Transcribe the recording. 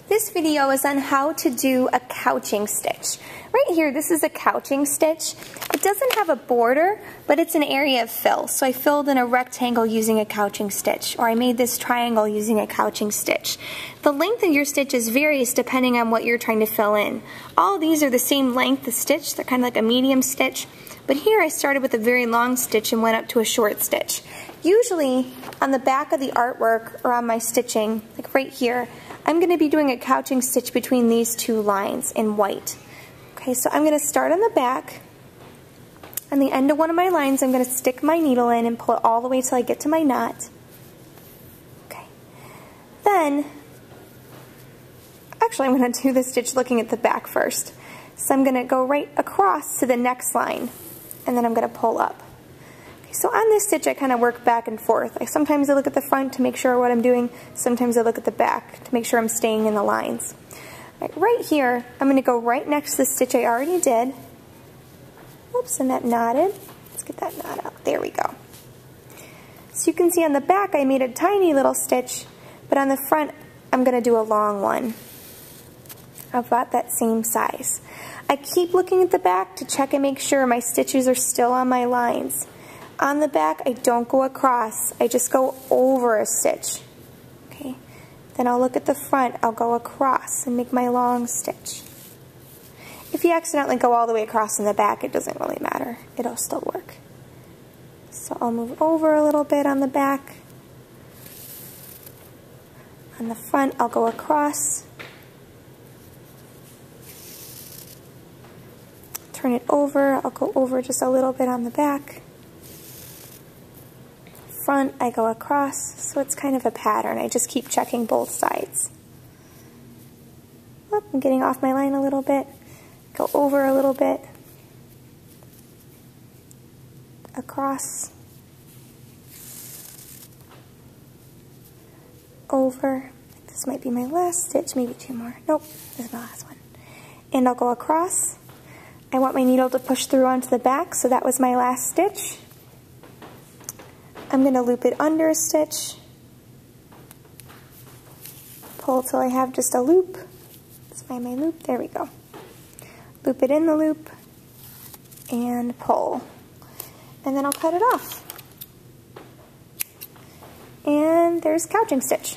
This video is on how to do a couching stitch. Right here, this is a couching stitch. It doesn't have a border, but it's an area of fill. So I filled in a rectangle using a couching stitch, or I made this triangle using a couching stitch. The length of your stitches varies depending on what you're trying to fill in. All of these are the same length of stitch. They're kind of like a medium stitch. But here I started with a very long stitch and went up to a short stitch. Usually on the back of the artwork or on my stitching, like right here, I'm going to be doing a couching stitch between these two lines in white. Okay, so I'm going to start on the back. On the end of one of my lines, I'm going to stick my needle in and pull it all the way till I get to my knot. Okay. Then, actually I'm going to do the stitch looking at the back first. So I'm going to go right across to the next line, and then I'm going to pull up. So on this stitch I kind of work back and forth. Sometimes I look at the front to make sure what I'm doing, sometimes I look at the back to make sure I'm staying in the lines. Right here, I'm going to go right next to the stitch I already did. Oops, and that knotted. Let's get that knot out. There we go. So you can see on the back I made a tiny little stitch, but on the front I'm going to do a long one. About that same size. I keep looking at the back to check and make sure my stitches are still on my lines. On the back, I don't go across, I just go over a stitch. Okay. Then I'll look at the front, I'll go across and make my long stitch. If you accidentally go all the way across in the back, it doesn't really matter. It'll still work. So I'll move over a little bit on the back. On the front, I'll go across. Turn it over, I'll go over just a little bit on the back. Front, I go across, so it's kind of a pattern. I just keep checking both sides. Oh, I'm getting off my line a little bit. Go over a little bit. Across. Over. This might be my last stitch, maybe two more. Nope, this is my last one. And I'll go across. I want my needle to push through onto the back, so that was my last stitch. I'm going to loop it under a stitch, pull till I have just a loop. Let's find my loop, there we go. Loop it in the loop, and pull. And then I'll cut it off. And there's couching stitch.